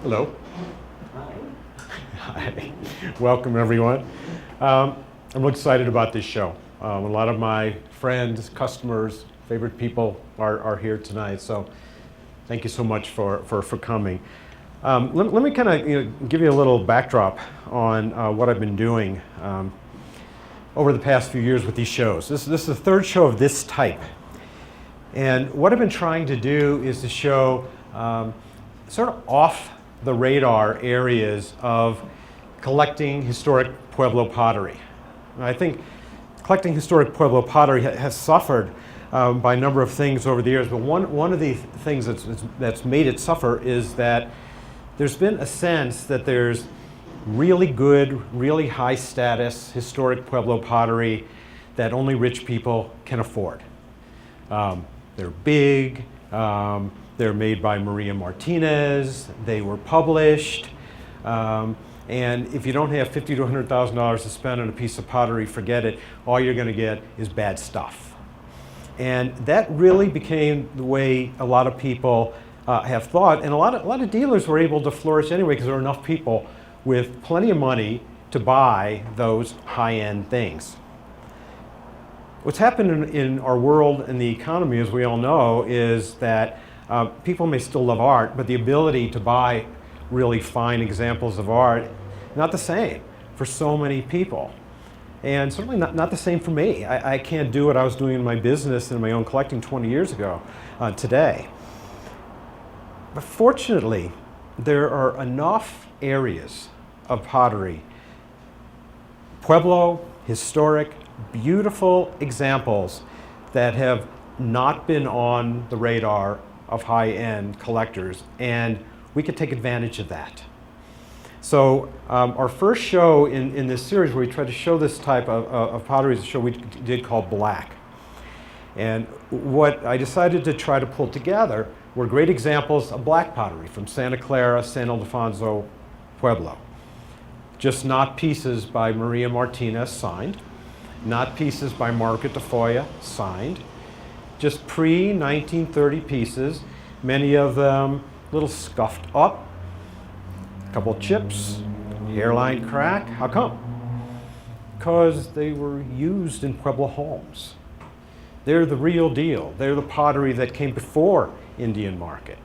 Hello. Hi. Hi. Welcome, everyone. I'm excited about this show. A lot of my friends, customers, favorite people are here tonight, so thank you so much for coming. Let me kind of give you a little backdrop on what I've been doing over the past few years with these shows. This is the third show of this type. And what I've been trying to do is to show sort of off the radar areas of collecting historic Pueblo pottery. And I think collecting historic Pueblo pottery has suffered by a number of things over the years, but one of the things that's made it suffer is that there's been a sense that there's really good, really high status historic Pueblo pottery that only rich people can afford. They're big, they're made by Maria Martinez, they were published, and if you don't have $50,000 to $100,000 to spend on a piece of pottery, forget it. All you're going to get is bad stuff. And that really became the way a lot of people have thought, and a lot of dealers were able to flourish anyway because there were enough people with plenty of money to buy those high-end things. What's happened in our world and the economy, as we all know, is that people may still love art, but the ability to buy really fine examples of art, not the same for so many people. And certainly not the same for me. I can't do what I was doing in my business and my own collecting 20 years ago today. But fortunately, there are enough areas of pottery, Pueblo, historic, beautiful examples that have not been on the radar of high-end collectors, and we could take advantage of that. So our first show in this series where we tried to show this type of pottery is a show we did called Black. And what I decided to try to pull together were great examples of black pottery from Santa Clara, San Ildefonso, Pueblo. Just not pieces by Maria Martinez signed, not pieces by Margaret Tafoya signed, just pre-1930 pieces, many of them a little scuffed up, a couple chips, hairline crack. How come? Because they were used in Pueblo homes. They're the real deal. They're the pottery that came before Indian market.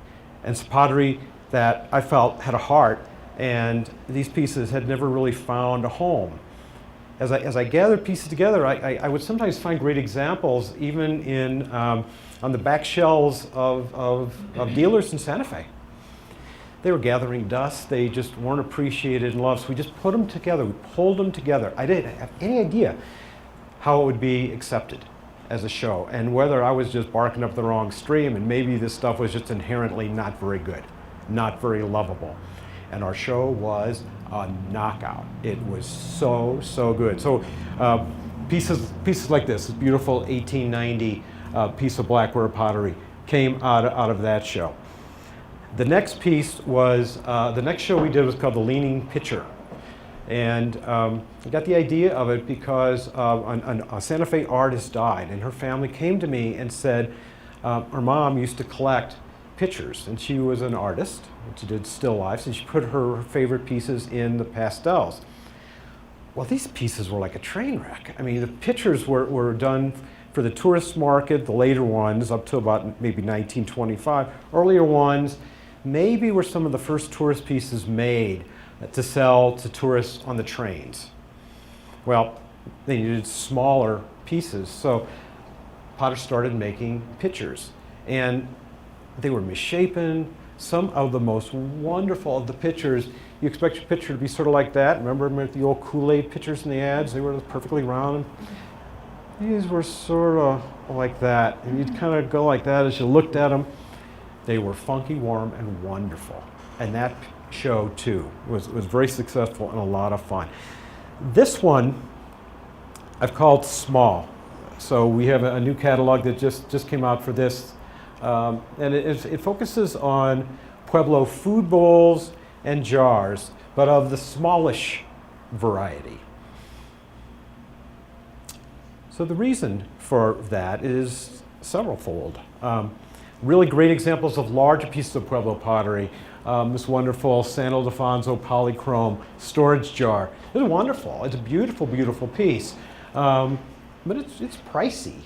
And it's pottery that I felt had a heart, and these pieces had never really found a home. As I gathered pieces together, I would sometimes find great examples even in, on the back shelves of dealers in Santa Fe. They were gathering dust, they just weren't appreciated and loved, so we just put them together, we pulled them together. I didn't have any idea how it would be accepted as a show, and whether I was just barking up the wrong stream, and maybe this stuff was just inherently not very good, not very lovable. And our show was a knockout. It was so good. So pieces like this beautiful 1890 piece of blackware pottery came out of that show. The next piece was, the next show we did was called The Leaning Pitcher. And I got the idea of it because a Santa Fe artist died, and her family came to me and said her mom used to collect pictures, and she was an artist, and she did still lifes, and she put her favorite pieces in the pastels. Well, these pieces were like a train wreck. I mean, the pictures were done for the tourist market, the later ones up to about maybe 1925. Earlier ones maybe were some of the first tourist pieces made to sell to tourists on the trains. Well, they needed smaller pieces, so potters started making pitchers, and they were misshapen. Some of the most wonderful of the pitchers, you expect your pitcher to be sort of like that. Remember the old Kool-Aid pitchers in the ads? They were perfectly round. These were sort of like that, and you'd kind of go like that as you looked at them. They were funky, warm, and wonderful. And that show, too, was very successful and a lot of fun. This one I've called Small. So we have a new catalog that just came out for this. And it focuses on Pueblo food bowls and jars, but of the smallish variety. So the reason for that is severalfold. Really great examples of larger pieces of Pueblo pottery. This wonderful San Ildefonso polychrome storage jar. It's wonderful. It's a beautiful, beautiful piece. But it's pricey.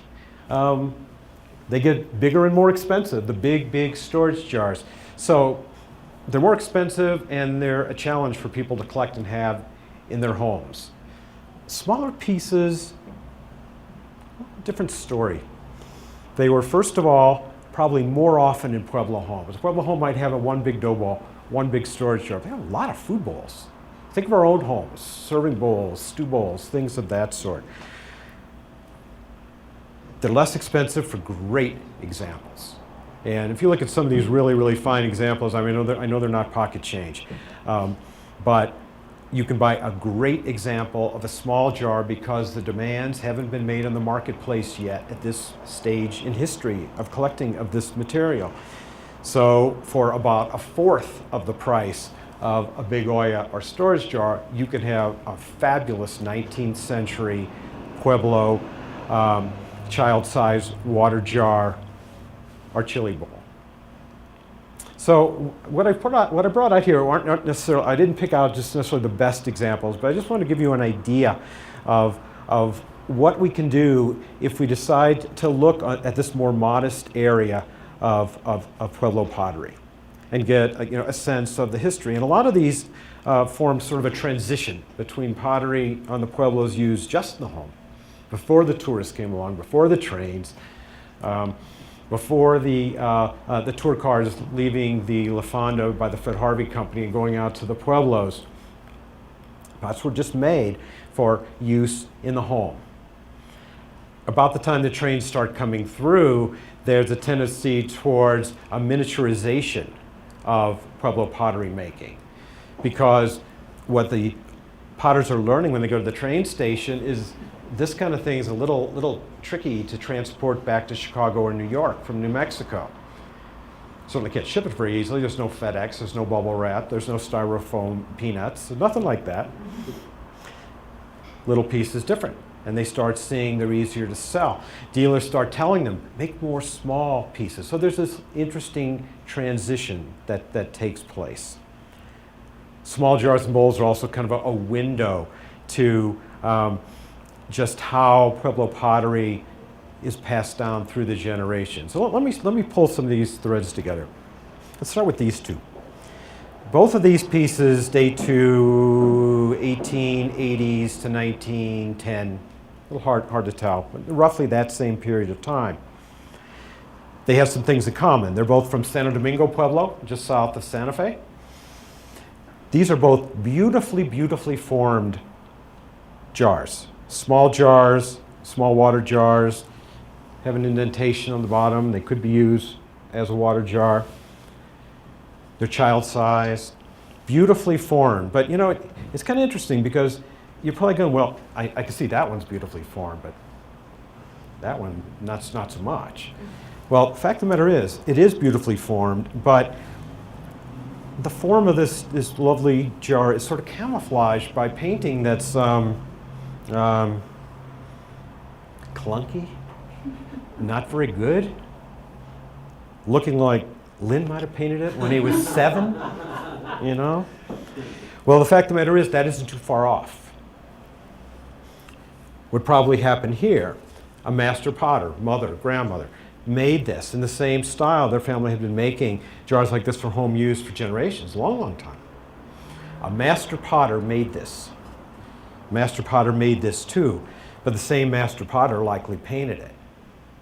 They get bigger and more expensive, the big, big storage jars. So they're more expensive and they're a challenge for people to collect and have in their homes. Smaller pieces, different story. They were, first of all, probably more often in Pueblo homes. A Pueblo home might have one big dough ball, one big storage jar. They have a lot of food bowls. Think of our own homes, serving bowls, stew bowls, things of that sort. They're less expensive for great examples. And if you look at some of these really, really fine examples, I mean, I know they're not pocket change, but you can buy a great example of a small jar because the demands haven't been made on the marketplace yet at this stage in history of collecting of this material. So for about a fourth of the price of a big olla or storage jar, you can have a fabulous 19th century Pueblo child-sized water jar or chili bowl. So what I brought out here aren't necessarily, I didn't pick out just necessarily the best examples, but I just want to give you an idea of what we can do if we decide to look at this more modest area of Pueblo pottery and get a sense of the history. And a lot of these form sort of a transition between pottery on the Pueblos used just in the home, before the tourists came along, before the trains, before the tour cars leaving the La Fonda by the Fred Harvey Company and going out to the Pueblos. Pots were just made for use in the home. About the time the trains start coming through, there's a tendency towards a miniaturization of Pueblo pottery making, because what the potters are learning when they go to the train station is this kind of thing is a little tricky to transport back to Chicago or New York from New Mexico. Certainly can't ship it very easily. There's no FedEx, there's no bubble wrap, there's no styrofoam peanuts, nothing like that. Little piece is different. And they start seeing they're easier to sell. Dealers start telling them, make more small pieces. So there's this interesting transition that takes place. Small jars and bowls are also kind of a window to just how Pueblo pottery is passed down through the generations. So let me pull some of these threads together. Let's start with these two. Both of these pieces date to 1880s to 1910. A little hard to tell, but roughly that same period of time. They have some things in common. They're both from Santo Domingo, Pueblo, just south of Santa Fe. These are both beautifully, beautifully formed jars. Small jars, small water jars, have an indentation on the bottom. They could be used as a water jar. They're child-sized, beautifully formed. But you know, it's kind of interesting because you're probably going, well, I can see that one's beautifully formed, but that one, not so much. Well, the fact of the matter is, it is beautifully formed, but the form of this lovely jar is sort of camouflaged by painting that's clunky, not very good, looking like Lynn might have painted it when he was 7, you know? Well, the fact of the matter is that isn't too far off. Would probably happen here. A master potter, mother, grandmother, made this in the same style. Their family had been making jars like this for home use for generations, a long, long time. A master potter made this. Master potter made this too, but the same master potter likely painted it.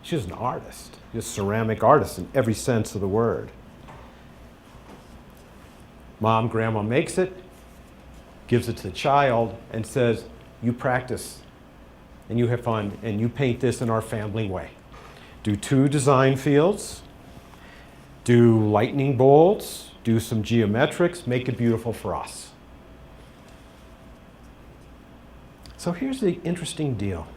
She was an artist, just a ceramic artist in every sense of the word. Mom, grandma makes it, gives it to the child, and says, you practice, and you have fun, and you paint this in our family way. Do 2 design fields, do lightning bolts, do some geometrics, make it beautiful for us. So here's the interesting deal.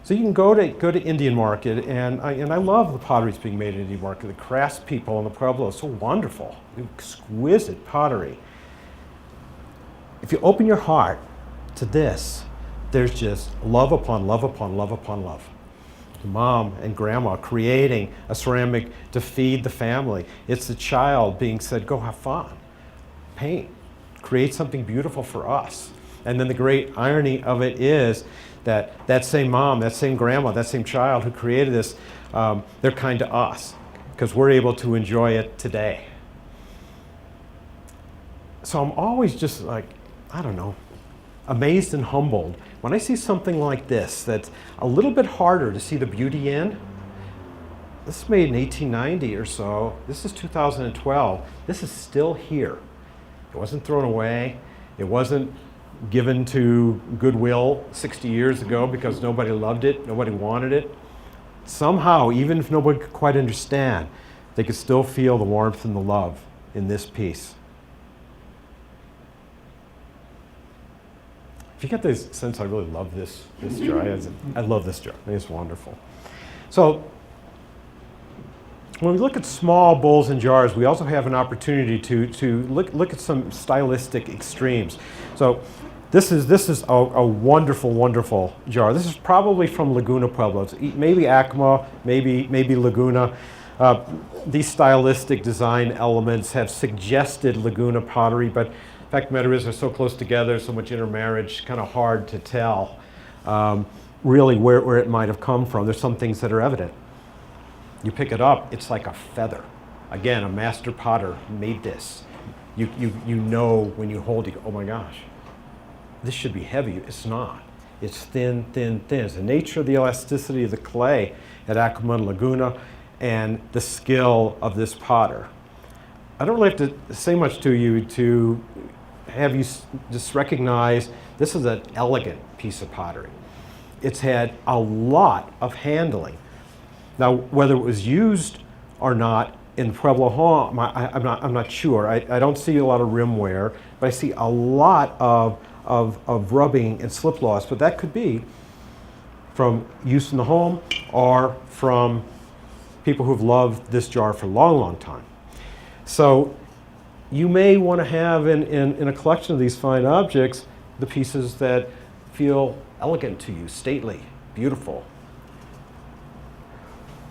So you can go to Indian Market, and I love the pottery that's being made in Indian Market. The crafts people in the Pueblo are so wonderful, exquisite pottery. If you open your heart to this, there's just love upon love upon love upon love. mom and grandma creating a ceramic to feed the family. It's the child being said, go have fun, paint, create something beautiful for us. And then the great irony of it is that that same mom, that same grandma, that same child who created this, they're kind to us because we're able to enjoy it today. So I'm always just like, I don't know, amazed and humbled when I see something like this that's a little bit harder to see the beauty in. This is made in 1890 or so. This is 2012. This is still here. It wasn't thrown away. It wasn't given to Goodwill 60 years ago because nobody loved it, nobody wanted it. Somehow, even if nobody could quite understand, they could still feel the warmth and the love in this piece. If you get this sense, I really love this jar. I love this jar. I think it's wonderful. So when we look at small bowls and jars, we also have an opportunity to look at some stylistic extremes. So this is a wonderful, wonderful jar. This is probably from Laguna, Pueblo. It's maybe Acoma, maybe Laguna. These stylistic design elements have suggested Laguna pottery, but the fact of the matter is they're so close together, so much intermarriage, kind of hard to tell really where it might have come from. There's some things that are evident. You pick it up, it's like a feather. Again, a master potter made this. You know when you hold it, oh my gosh, this should be heavy. It's not. It's thin, thin, thin. It's the nature of the elasticity of the clay at Acoma and Laguna and the skill of this potter. I don't really have to say much to you to have you just recognize this is an elegant piece of pottery. It's had a lot of handling. Now, whether it was used or not in Pueblo home, I'm not sure. I don't see a lot of rim wear, but I see a lot of rubbing and slip loss. But that could be from use in the home or from people who've loved this jar for a long, long time. So you may want to have in a collection of these fine objects the pieces that feel elegant to you, stately, beautiful.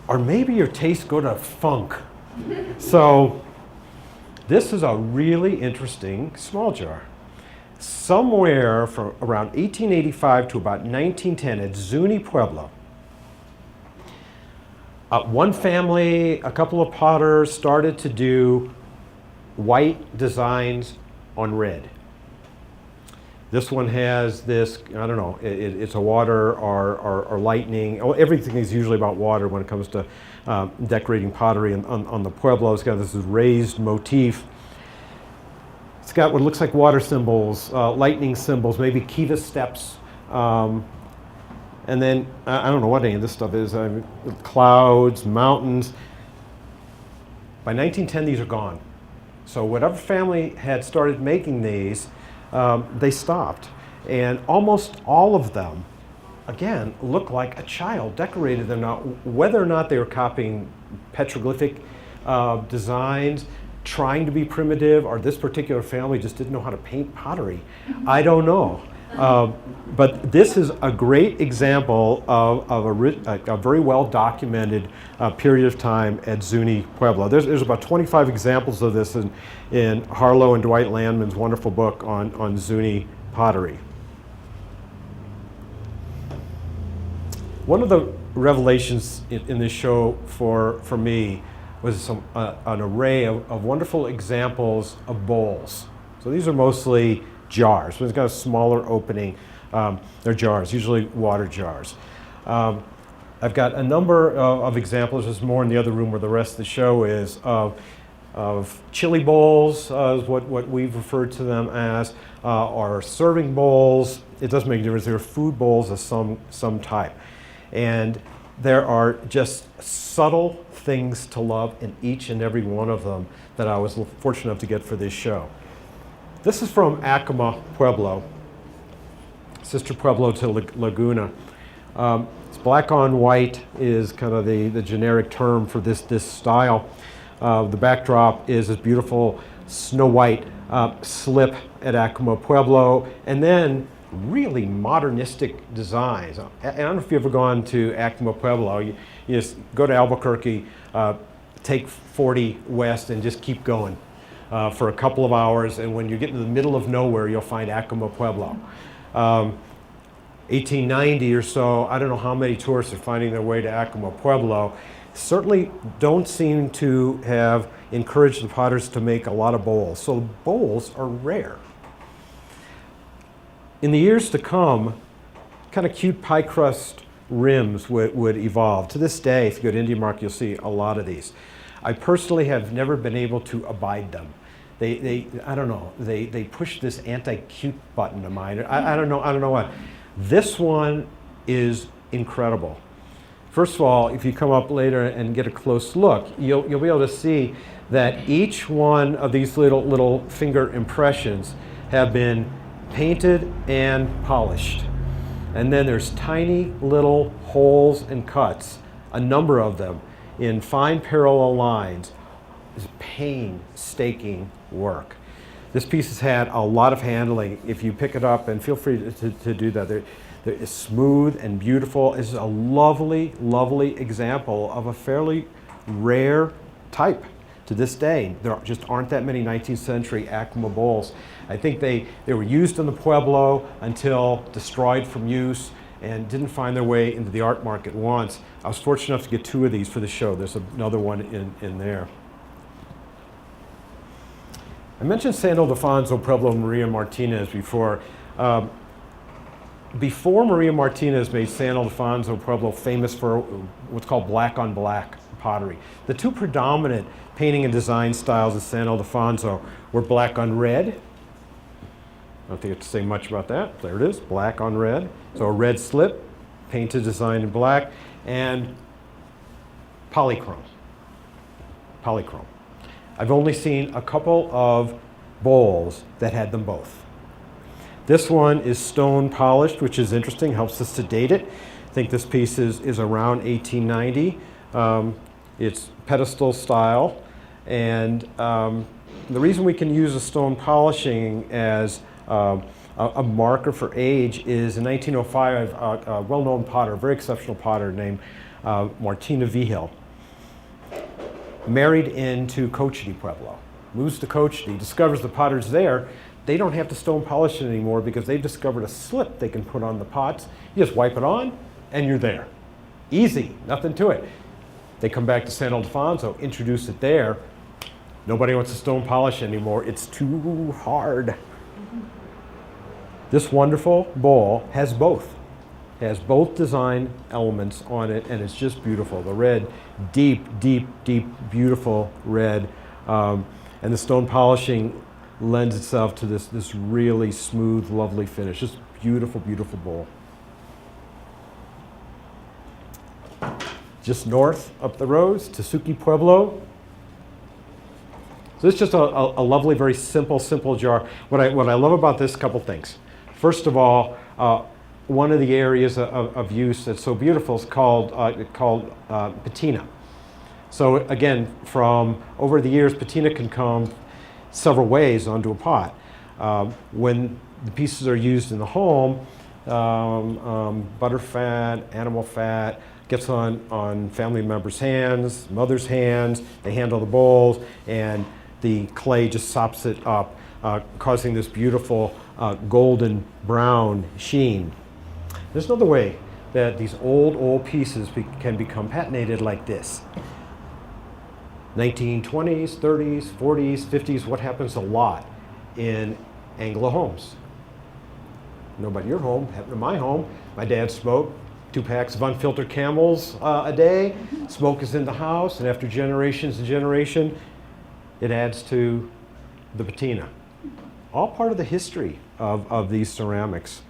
Or maybe your tastes go to funk. So this is a really interesting small jar. Somewhere from around 1885 to about 1910 at Zuni, Pueblo, one family, a couple of potters started to do white designs on red. This one has this, I don't know, it's a water or lightning. Oh, everything is usually about water when it comes to decorating pottery on the Pueblo. It's got this raised motif. It's got what looks like water symbols, lightning symbols, maybe Kiva steps. And then, I don't know what any of this stuff is, clouds, mountains. By 1910, these are gone. So whatever family had started making these, they stopped. And almost all of them, again, look like a child decorated them. Now, whether or not they were copying petroglyphic designs, trying to be primitive, or this particular family just didn't know how to paint pottery, I don't know. But this is a great example of a very well documented period of time at Zuni, Pueblo. There's about 25 examples of this in Harlow and Dwight Landman's wonderful book on Zuni pottery. One of the revelations in this show for me was an array of wonderful examples of bowls. So these are mostly jars. So it's got a smaller opening. They're jars, usually water jars. I've got a number of examples. There's more in the other room where the rest of the show is of chili bowls, is what we've referred to them as, or serving bowls. It doesn't make a difference. They're food bowls of some type. And there are just subtle things to love in each and every one of them that I was fortunate enough to get for this show. This is from Acoma, Pueblo, sister Pueblo to Laguna. It's black on white is kind of the generic term for this style. The backdrop is this beautiful snow white slip at Acoma, Pueblo, and then really modernistic designs. I don't know if you've ever gone to Acoma Pueblo. You just go to Albuquerque, take 40 west and just keep going for a couple of hours, and when you get into the middle of nowhere, you'll find Acoma Pueblo. 1890 or so, I don't know how many tourists are finding their way to Acoma Pueblo. Certainly don't seem to have encouraged the potters to make a lot of bowls. So bowls are rare. In the years to come, kind of cute pie crust rims would evolve. To this day, if you go to India Market, you'll see a lot of these. I personally have never been able to abide them. I don't know, they push this anti-cute button of mine. I don't know what. This one is incredible. First of all, if you come up later and get a close look, you'll be able to see that each one of these little finger impressions have been painted and polished. And then there's tiny little holes and cuts, a number of them, in fine parallel lines. It's painstaking work. This piece has had a lot of handling. If you pick it up, and feel free to do that, it's smooth and beautiful. It's a lovely, lovely example of a fairly rare type to this day. There just aren't that many 19th century Acoma bowls. I think they were used in the Pueblo until destroyed from use and didn't find their way into the art market once. I was fortunate enough to get 2 of these for the show. There's another one in there. I mentioned San Ildefonso, Pueblo, Maria Martinez before. Before Maria Martinez made San Ildefonso, Pueblo famous for what's called black on black pottery. The 2 predominant painting and design styles of San Ildefonso were black on red. I don't think I have to say much about that. There it is, black on red. So a red slip, painted, designed in black, and polychrome. Polychrome. I've only seen a couple of bowls that had them both. This one is stone polished, which is interesting, helps us to date it. I think this piece is around 1890. It's pedestal style, and the reason we can use a stone polishing as a marker for age is in 1905, a well-known potter, a very exceptional potter named Martina Vigil, married into Cochiti, Pueblo, moves to Cochiti, discovers the potter's there. They don't have to stone polish it anymore because they've discovered a slip they can put on the pots. You just wipe it on and you're there. Easy, nothing to it. They come back to San Ildefonso, introduce it there. Nobody wants to stone polish anymore. It's too hard. This wonderful bowl has both. It has both design elements on it, and it's just beautiful. The red, deep, deep, deep, beautiful red. And the stone polishing lends itself to this really smooth, lovely finish. Just beautiful, beautiful bowl. Just north up the road, Tesuque Pueblo. So this is just a lovely, very simple jar. What I love about this, couple things. First of all, one of the areas of use that's so beautiful is called patina. So again, from over the years, patina can come several ways onto a pot. When the pieces are used in the home, butter fat, animal fat, gets on family members' hands, mother's hands, they handle the bowls, and the clay just sops it up, causing this beautiful golden brown sheen. There's another way that these old pieces can become patinated like this. 1920s, 30s, 40s, 50s, what happens a lot in Anglo homes? I know about your home, happened in my home. My dad smoked 2 packs of unfiltered Camels a day. Smoke is in the house, and after generations and generation, it adds to the patina. All part of the history of these ceramics.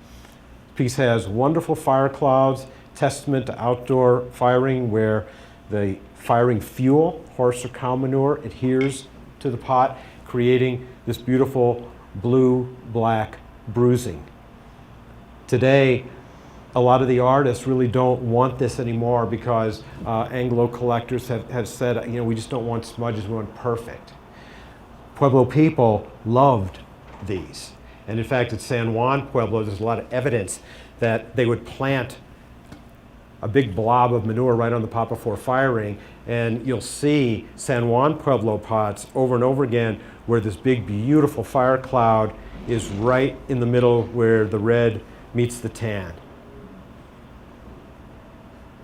This piece has wonderful fire clouds, testament to outdoor firing where the firing fuel, horse or cow manure, adheres to the pot, creating this beautiful blue-black bruising. Today, a lot of the artists really don't want this anymore because Anglo collectors have said, we just don't want smudges, we want perfect. Pueblo people loved these. And in fact, at San Juan Pueblo, there's a lot of evidence that they would plant a big blob of manure right on the pot before firing, and you'll see San Juan Pueblo pots over and over again where this big, beautiful fire cloud is right in the middle where the red meets the tan.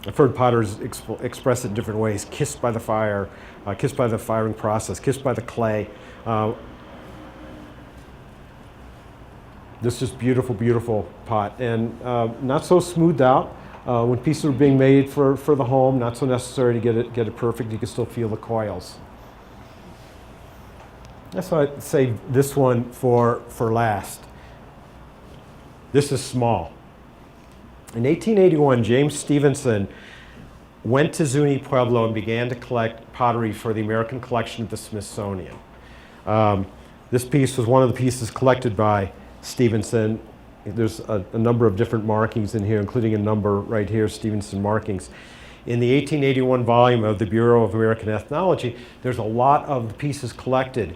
I've heard potters express it in different ways: kissed by the fire, kissed by the firing process, kissed by the clay. This is beautiful, beautiful pot, and not so smoothed out. When pieces are being made for the home, not so necessary to get it perfect. You can still feel the coils. That's why I'd say this one for last. This is small. In 1881, James Stevenson went to Zuni Pueblo and began to collect pottery for the American collection at the Smithsonian. This piece was one of the pieces collected by Stevenson. There's a number of different markings in here, including a number right here, Stevenson markings. In the 1881 volume of the Bureau of American Ethnology, there's a lot of the pieces collected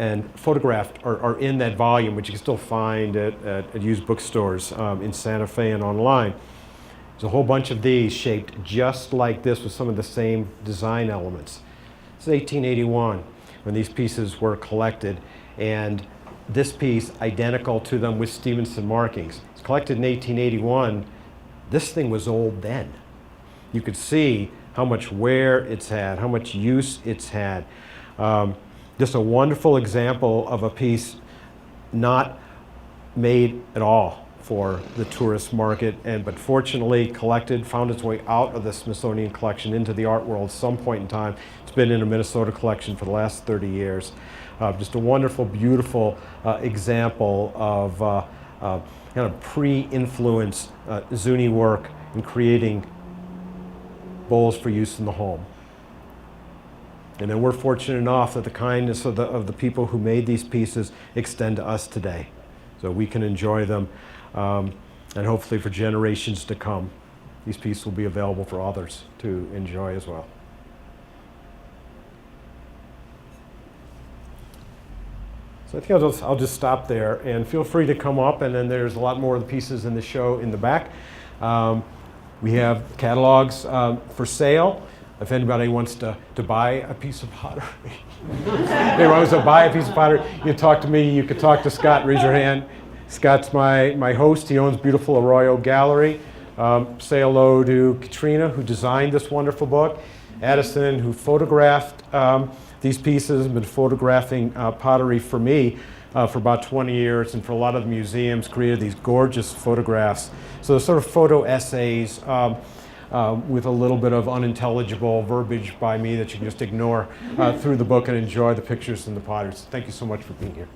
and photographed are in that volume, which you can still find at used bookstores in Santa Fe and online. There's a whole bunch of these shaped just like this with some of the same design elements. It's 1881 when these pieces were collected, and this piece identical to them with Stevenson markings. It's collected in 1881. This thing was old then. You could see how much wear it's had, how much use it's had. Just a wonderful example of a piece not made at all for the tourist market, but fortunately collected, found its way out of the Smithsonian collection into the art world at some point in time. It's been in a Minnesota collection for the last 30 years. Just a wonderful, beautiful example of kind of pre-influence Zuni work in creating bowls for use in the home. And then we're fortunate enough that the kindness of the people who made these pieces extend to us today. So we can enjoy them, and hopefully for generations to come, these pieces will be available for others to enjoy as well. So I think I'll just stop there, and feel free to come up, and then there's a lot more of the pieces in the show in the back. We have catalogs for sale. If anybody wants to buy a piece of pottery, anybody wants to buy a piece of pottery, you can talk to me, you can talk to Scott, raise your hand. Scott's my host. He owns Beautiful Arroyo Gallery. Say hello to Katrina, who designed this wonderful book. Addison, who photographed these pieces, and been photographing pottery for me for about 20 years, and for a lot of the museums, created these gorgeous photographs. So they're sort of photo essays with a little bit of unintelligible verbiage by me that you can just ignore through the book and enjoy the pictures and the pottery. So thank you so much for being here.